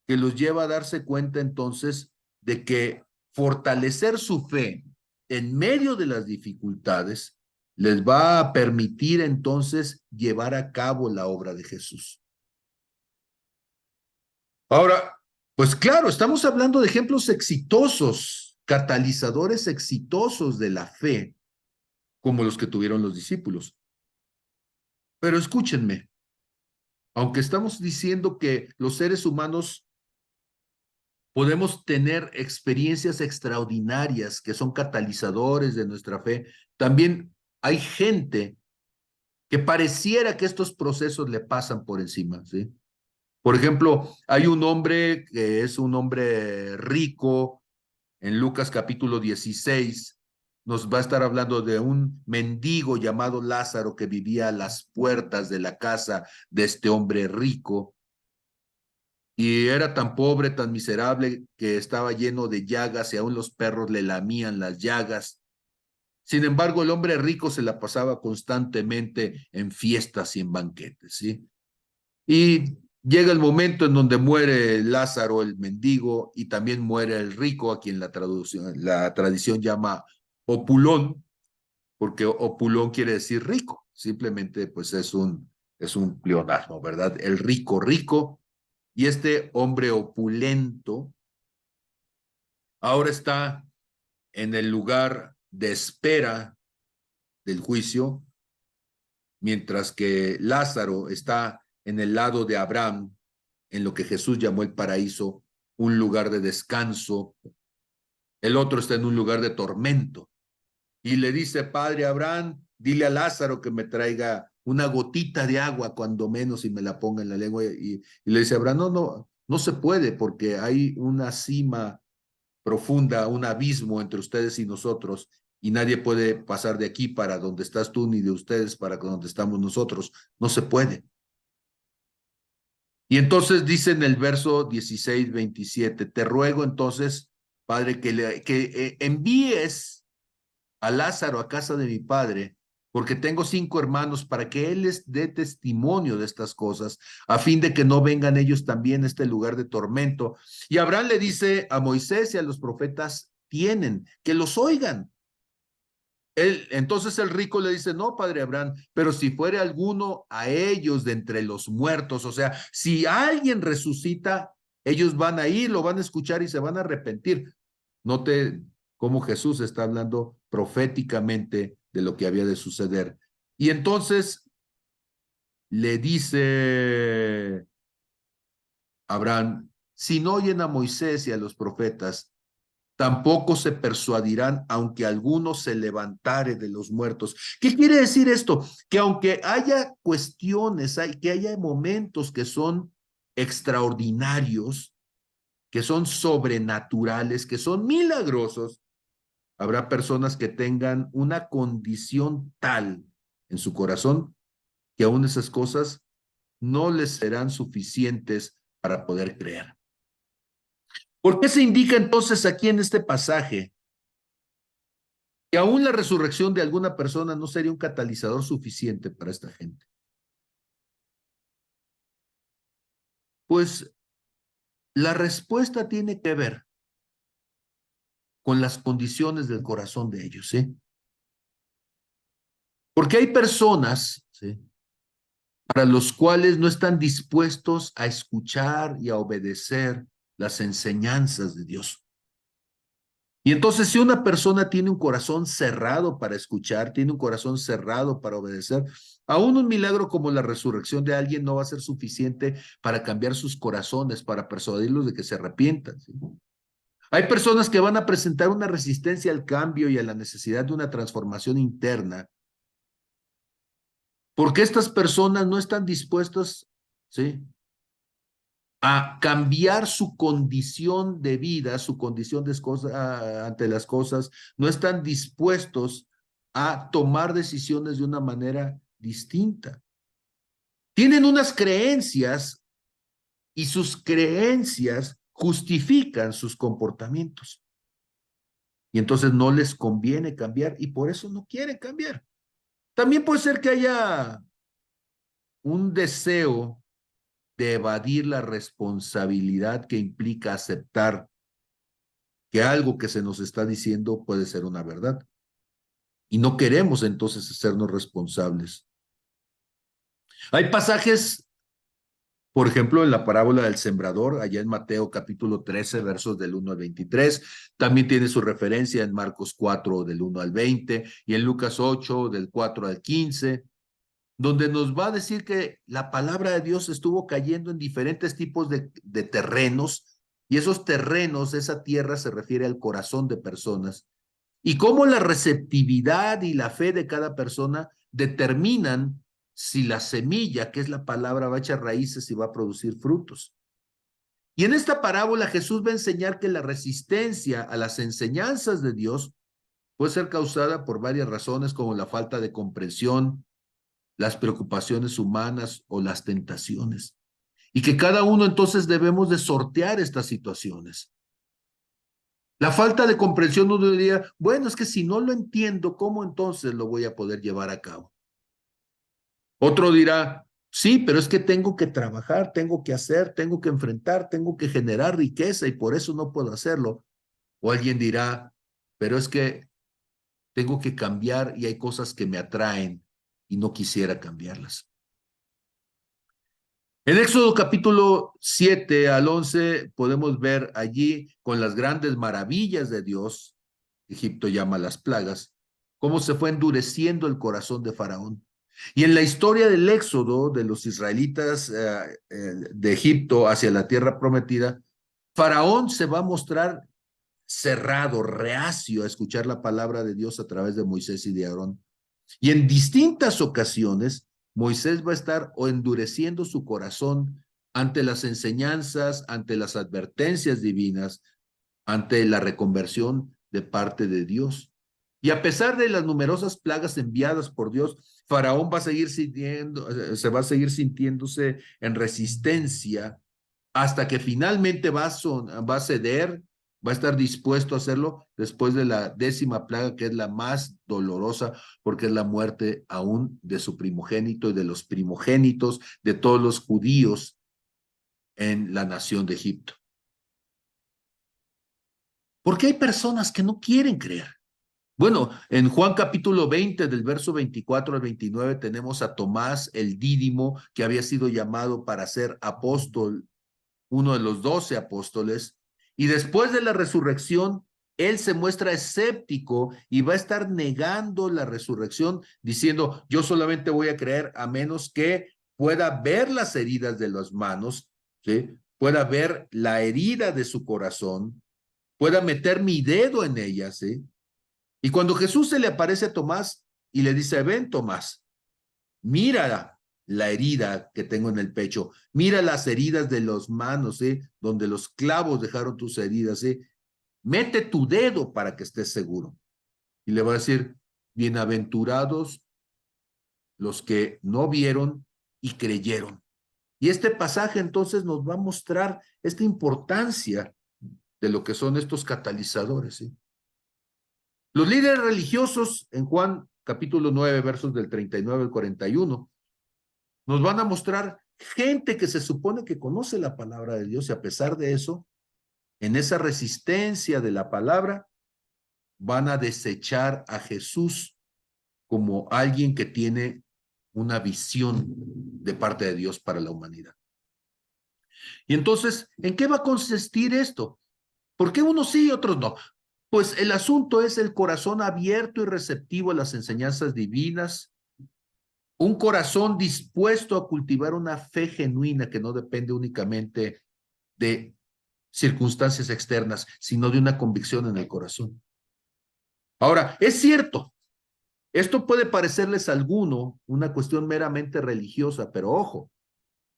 que los lleva a darse cuenta entonces de que fortalecer su fe en medio de las dificultades les va a permitir entonces llevar a cabo la obra de Jesús. Ahora, pues claro, estamos hablando de ejemplos exitosos, catalizadores exitosos de la fe, como los que tuvieron los discípulos. Pero escúchenme, aunque estamos diciendo que los seres humanos podemos tener experiencias extraordinarias que son catalizadores de nuestra fe, también hay gente que pareciera que estos procesos le pasan por encima, ¿sí? Por ejemplo, hay un hombre que es un hombre rico en Lucas capítulo 16, nos va a estar hablando de un mendigo llamado Lázaro que vivía a las puertas de la casa de este hombre rico. Y era tan pobre, tan miserable, que estaba lleno de llagas y aún los perros le lamían las llagas. Sin embargo, el hombre rico se la pasaba constantemente en fiestas y en banquetes, ¿sí? Y llega el momento en donde muere Lázaro, el mendigo, y también muere el rico, a quien la tradición llama opulón, porque opulón quiere decir rico. Simplemente, pues es un pleonasmo, ¿verdad? El rico, rico. Y este hombre opulento ahora está en el lugar de espera del juicio, mientras que Lázaro está en el lado de Abraham, en lo que Jesús llamó el paraíso, un lugar de descanso. El otro está en un lugar de tormento. Y le dice: Padre Abraham, dile a Lázaro que me traiga una gotita de agua, cuando menos, y me la ponga en la lengua. Y le dice Abraham: no se puede, porque hay una cima profunda, un abismo entre ustedes y nosotros, y nadie puede pasar de aquí para donde estás tú, ni de ustedes para donde estamos nosotros. No se puede. Y entonces dice en el verso 16, 27, te ruego entonces, Padre, que envíes a Lázaro a casa de mi padre, porque tengo 5 hermanos, para que él les dé testimonio de estas cosas, a fin de que no vengan ellos también a este lugar de tormento. Y Abraham le dice a Moisés y a los profetas: tienen que los oigan. Entonces el rico le dice: no, padre Abraham, pero si fuere alguno a ellos de entre los muertos, o sea, si alguien resucita, ellos van a ir, lo van a escuchar y se van a arrepentir. Note cómo Jesús está hablando proféticamente de lo que había de suceder. Y entonces le dice Abraham: si no oyen a Moisés y a los profetas, tampoco se persuadirán, aunque alguno se levantare de los muertos. ¿Qué quiere decir esto? Que aunque haya cuestiones, que haya momentos que son extraordinarios, que son sobrenaturales, que son milagrosos, habrá personas que tengan una condición tal en su corazón que aún esas cosas no les serán suficientes para poder creer. ¿Por qué se indica entonces aquí en este pasaje que aún la resurrección de alguna persona no sería un catalizador suficiente para esta gente? Pues la respuesta tiene que ver con las condiciones del corazón de ellos, ¿sí? Porque hay personas, ¿sí?, para los cuales no están dispuestos a escuchar y a obedecer las enseñanzas de Dios. Y entonces, si una persona tiene un corazón cerrado para escuchar, tiene un corazón cerrado para obedecer, aún un milagro como la resurrección de alguien no va a ser suficiente para cambiar sus corazones, para persuadirlos de que se arrepientan, ¿sí? Hay personas que van a presentar una resistencia al cambio y a la necesidad de una transformación interna, porque estas personas no están dispuestas, ¿sí?, a cambiar su condición de vida, su condición ante las cosas, no están dispuestos a tomar decisiones de una manera distinta. Tienen unas creencias y sus creencias justifican sus comportamientos. Y entonces no les conviene cambiar y por eso no quieren cambiar. También puede ser que haya un deseo de evadir la responsabilidad que implica aceptar que algo que se nos está diciendo puede ser una verdad. Y no queremos entonces hacernos responsables. Hay pasajes, por ejemplo, en la parábola del sembrador, allá en Mateo capítulo 13, versos del 1 al 23. También tiene su referencia en Marcos 4, del 1 al 20, y en Lucas 8, del 4 al 15, donde nos va a decir que la palabra de Dios estuvo cayendo en diferentes tipos de terrenos, y esos terrenos, esa tierra, se refiere al corazón de personas, y cómo la receptividad y la fe de cada persona determinan si la semilla, que es la palabra, va a echar raíces y va a producir frutos. Y en esta parábola Jesús va a enseñar que la resistencia a las enseñanzas de Dios puede ser causada por varias razones como la falta de comprensión, las preocupaciones humanas o las tentaciones. Y que cada uno entonces debemos de sortear estas situaciones. La falta de comprensión uno diría, bueno, es que si no lo entiendo, ¿cómo entonces lo voy a poder llevar a cabo? Otro dirá, sí, pero es que tengo que trabajar, tengo que hacer, tengo que enfrentar, tengo que generar riqueza y por eso no puedo hacerlo. O alguien dirá, pero es que tengo que cambiar y hay cosas que me atraen y no quisiera cambiarlas. En Éxodo capítulo 7 al 11 podemos ver allí con las grandes maravillas de Dios, Egipto llama las plagas, cómo se fue endureciendo el corazón de Faraón. Y en la historia del éxodo de los israelitas de Egipto hacia la tierra prometida, Faraón se va a mostrar cerrado, reacio a escuchar la palabra de Dios a través de Moisés y de Aarón. Y en distintas ocasiones, Moisés va a estar o endureciendo su corazón ante las enseñanzas, ante las advertencias divinas, ante la reconversión de parte de Dios. Y a pesar de las numerosas plagas enviadas por Dios, Faraón va a seguir se va a seguir sintiéndose en resistencia hasta que finalmente va a ceder, va a estar dispuesto a hacerlo después de la 10ª plaga, que es la más dolorosa, porque es la muerte aún de su primogénito y de los primogénitos de todos los judíos en la nación de Egipto. Porque hay personas que no quieren creer. Bueno, en Juan capítulo 20, del verso 24 al 29, tenemos a Tomás el Dídimo, que había sido llamado para ser apóstol, uno de los 12 apóstoles, y después de la resurrección, él se muestra escéptico y va a estar negando la resurrección, diciendo, yo solamente voy a creer a menos que pueda ver las heridas de las manos, ¿sí? Pueda ver la herida de su corazón, pueda meter mi dedo en ella, ¿sí? Y cuando Jesús se le aparece a Tomás y le dice, ven Tomás, mira la herida que tengo en el pecho, mira las heridas de las manos, donde los clavos dejaron tus heridas, mete tu dedo para que estés seguro. Y le va a decir, bienaventurados los que no vieron y creyeron. Y este pasaje entonces nos va a mostrar esta importancia de lo que son estos catalizadores, ¿sí? Los líderes religiosos en Juan capítulo 9, versos del 39 al 41, nos van a mostrar gente que se supone que conoce la palabra de Dios y a pesar de eso, en esa resistencia de la palabra, van a desechar a Jesús como alguien que tiene una visión de parte de Dios para la humanidad. Y entonces, ¿en qué va a consistir esto? ¿Por qué unos sí y otros no? Pues el asunto es el corazón abierto y receptivo a las enseñanzas divinas, un corazón dispuesto a cultivar una fe genuina que no depende únicamente de circunstancias externas, sino de una convicción en el corazón. Ahora, es cierto, esto puede parecerles a alguno una cuestión meramente religiosa, pero ojo,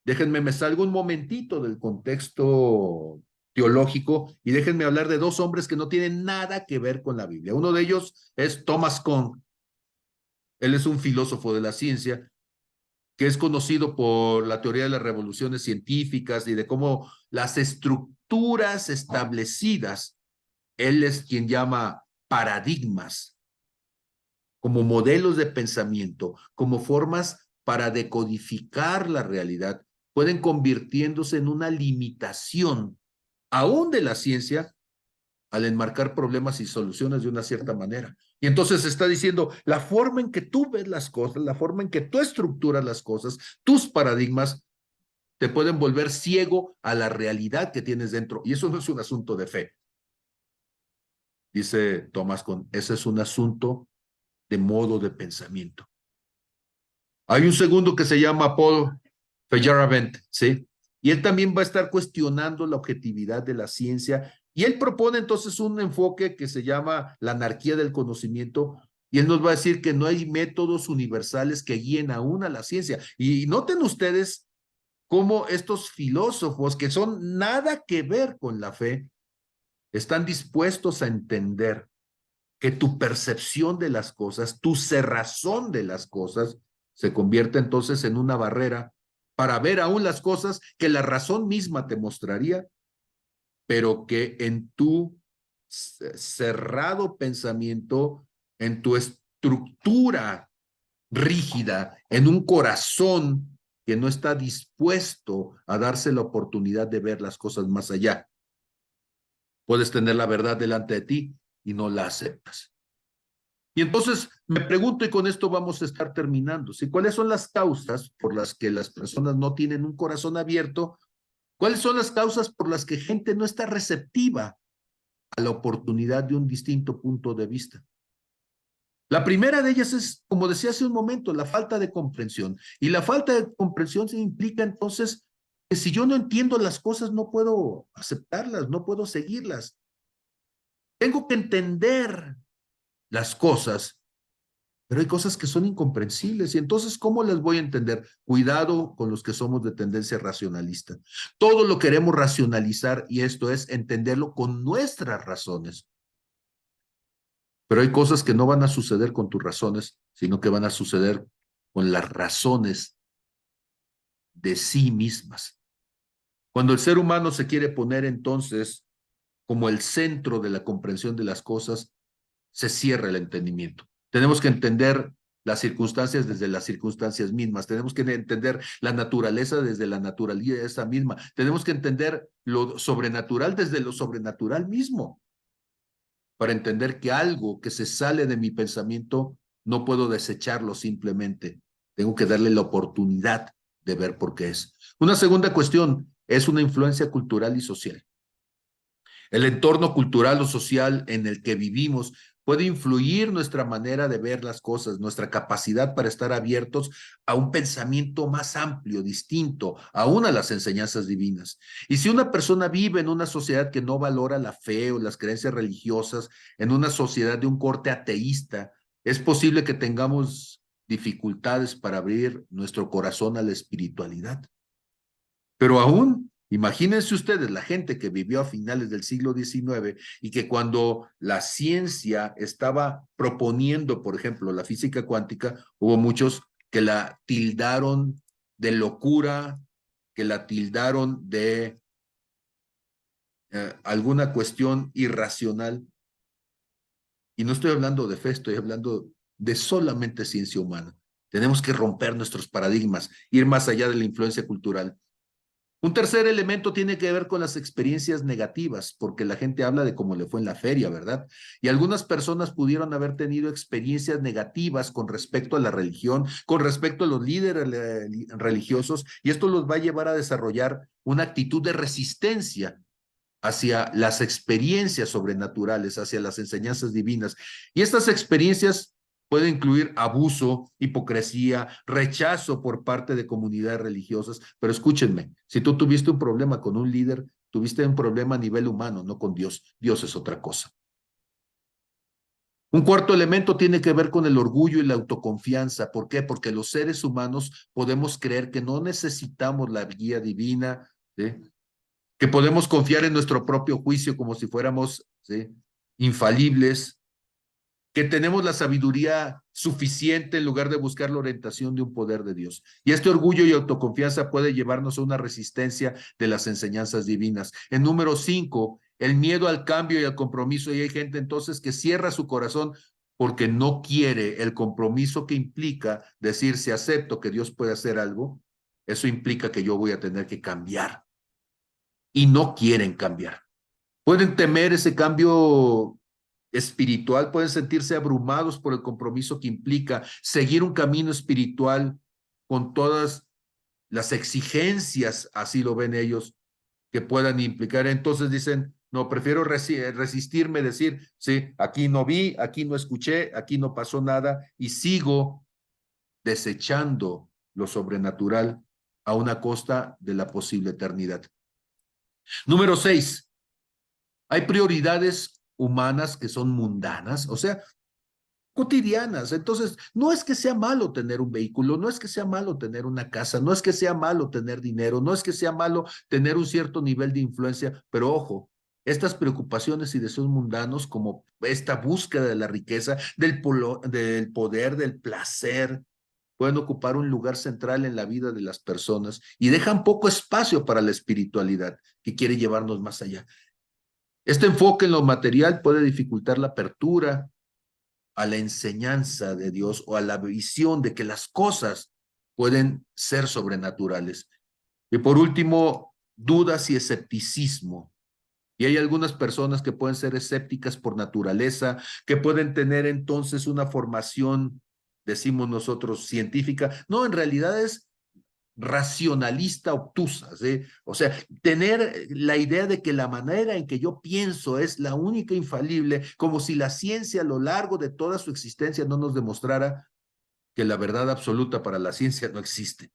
déjenme, me salgo un momentito del contexto teológico y déjenme hablar de dos hombres que no tienen nada que ver con la Biblia. Uno de ellos es Thomas Kuhn. Él es un filósofo de la ciencia que es conocido por la teoría de las revoluciones científicas y de cómo las estructuras establecidas, él es quien llama paradigmas, como modelos de pensamiento, como formas para decodificar la realidad, pueden convirtiéndose en una limitación aún de la ciencia al enmarcar problemas y soluciones de una cierta manera. Y entonces está diciendo, la forma en que tú ves las cosas, la forma en que tú estructuras las cosas, tus paradigmas, te pueden volver ciego a la realidad que tienes dentro. Y eso no es un asunto de fe. Dice Thomas Kuhn, ese es un asunto de modo de pensamiento. Hay un segundo que se llama Paul Feyerabend, ¿sí? Y él también va a estar cuestionando la objetividad de la ciencia y él propone entonces un enfoque que se llama la anarquía del conocimiento y él nos va a decir que no hay métodos universales que guíen aún a la ciencia. Y noten ustedes cómo estos filósofos que son nada que ver con la fe están dispuestos a entender que tu percepción de las cosas, tu cerrazón de las cosas, se convierte entonces en una barrera para ver aún las cosas que la razón misma te mostraría, pero que en tu cerrado pensamiento, en tu estructura rígida, en un corazón que no está dispuesto a darse la oportunidad de ver las cosas más allá. Puedes tener la verdad delante de ti y no la aceptas. Y entonces me pregunto, y con esto vamos a estar terminando, ¿sí? ¿Cuáles son las causas por las que las personas no tienen un corazón abierto? ¿Cuáles son las causas por las que gente no está receptiva a la oportunidad de un distinto punto de vista? La primera de ellas es, como decía hace un momento, la falta de comprensión. Y la falta de comprensión se implica entonces que si yo no entiendo las cosas, no puedo aceptarlas, no puedo seguirlas. Tengo que entender las cosas, pero hay cosas que son incomprensibles. Y entonces, ¿cómo las voy a entender? Cuidado con los que somos de tendencia racionalista. Todo lo queremos racionalizar y esto es entenderlo con nuestras razones. Pero hay cosas que no van a suceder con tus razones, sino que van a suceder con las razones de sí mismas. Cuando el ser humano se quiere poner entonces como el centro de la comprensión de las cosas, se cierra el entendimiento. Tenemos que entender las circunstancias desde las circunstancias mismas. Tenemos que entender la naturaleza desde la naturaleza misma. Tenemos que entender lo sobrenatural desde lo sobrenatural mismo, para entender que algo que se sale de mi pensamiento no puedo desecharlo simplemente. Tengo que darle la oportunidad de ver por qué es. Una segunda cuestión es una influencia cultural y social. El entorno cultural o social en el que vivimos puede influir nuestra manera de ver las cosas, nuestra capacidad para estar abiertos a un pensamiento más amplio, distinto, aún a las enseñanzas divinas. Y si una persona vive en una sociedad que no valora la fe o las creencias religiosas, en una sociedad de un corte ateísta, es posible que tengamos dificultades para abrir nuestro corazón a la espiritualidad. Pero aún, imagínense ustedes, la gente que vivió a finales del siglo XIX y que cuando la ciencia estaba proponiendo, por ejemplo, la física cuántica, hubo muchos que la tildaron de locura, que la tildaron de alguna cuestión irracional. Y no estoy hablando de fe, estoy hablando de solamente ciencia humana. Tenemos que romper nuestros paradigmas, ir más allá de la influencia cultural. Un tercer elemento tiene que ver con las experiencias negativas, porque la gente habla de cómo le fue en la feria, ¿verdad? Y algunas personas pudieron haber tenido experiencias negativas con respecto a la religión, con respecto a los líderes religiosos, y esto los va a llevar a desarrollar una actitud de resistencia hacia las experiencias sobrenaturales, hacia las enseñanzas divinas. Y estas experiencias pueden incluir abuso, hipocresía, rechazo por parte de comunidades religiosas. Pero escúchenme, si tú tuviste un problema con un líder, tuviste un problema a nivel humano, no con Dios. Dios es otra cosa. Un cuarto elemento tiene que ver con el orgullo y la autoconfianza. ¿Por qué? Porque los seres humanos podemos creer que no necesitamos la guía divina, ¿sí? Que podemos confiar en nuestro propio juicio como si fuéramos, ¿sí?, infalibles, que tenemos la sabiduría suficiente en lugar de buscar la orientación de un poder de Dios. Y este orgullo y autoconfianza puede llevarnos a una resistencia de las enseñanzas divinas. En número 5, el miedo al cambio y al compromiso. Y hay gente entonces que cierra su corazón porque no quiere el compromiso que implica decir, si acepto que Dios puede hacer algo, eso implica que yo voy a tener que cambiar. Y no quieren cambiar. Pueden temer ese cambio espiritual, pueden sentirse abrumados por el compromiso que implica seguir un camino espiritual con todas las exigencias, así lo ven ellos, que puedan implicar. Entonces dicen, no, prefiero resistirme, decir, sí, aquí no vi, aquí no escuché, aquí no pasó nada y sigo desechando lo sobrenatural a una costa de la posible eternidad. Número 6, hay prioridades humanas que son mundanas, o sea, cotidianas. Entonces, no es que sea malo tener un vehículo, no es que sea malo tener una casa, no es que sea malo tener dinero, no es que sea malo tener un cierto nivel de influencia, pero ojo, estas preocupaciones y deseos mundanos, como esta búsqueda de la riqueza, del poder, del placer, pueden ocupar un lugar central en la vida de las personas y dejan poco espacio para la espiritualidad que quiere llevarnos más allá. Este enfoque en lo material puede dificultar la apertura a la enseñanza de Dios o a la visión de que las cosas pueden ser sobrenaturales. Y por último, dudas y escepticismo. Y hay algunas personas que pueden ser escépticas por naturaleza, que pueden tener entonces una formación, decimos nosotros, científica. No, en realidad es racionalista obtusa, ¿sí? O sea, tener la idea de que la manera en que yo pienso es la única infalible, como si la ciencia a lo largo de toda su existencia no nos demostrara que la verdad absoluta para la ciencia no existe,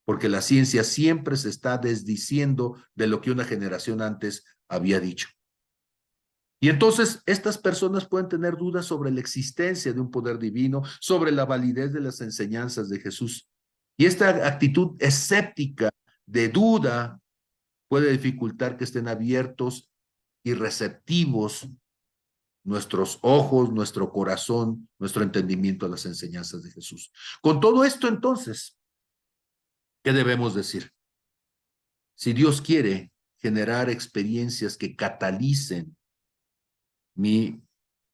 porque la ciencia siempre se está desdiciendo de lo que una generación antes había dicho. Y entonces estas personas pueden tener dudas sobre la existencia de un poder divino, sobre la validez de las enseñanzas de Jesús. Y esta actitud escéptica de duda puede dificultar que estén abiertos y receptivos nuestros ojos, nuestro corazón, nuestro entendimiento a las enseñanzas de Jesús. Con todo esto, entonces, ¿qué debemos decir? Si Dios quiere generar experiencias que catalicen mi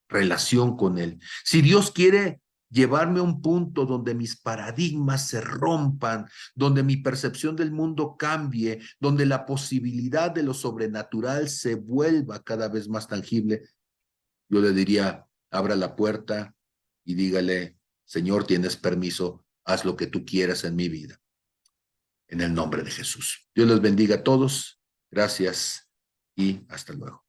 relación con Él, si Dios quiere llevarme a un punto donde mis paradigmas se rompan, donde mi percepción del mundo cambie, donde la posibilidad de lo sobrenatural se vuelva cada vez más tangible, yo le diría, abra la puerta y dígale, Señor, tienes permiso, haz lo que tú quieras en mi vida. En el nombre de Jesús. Dios los bendiga a todos. Gracias y hasta luego.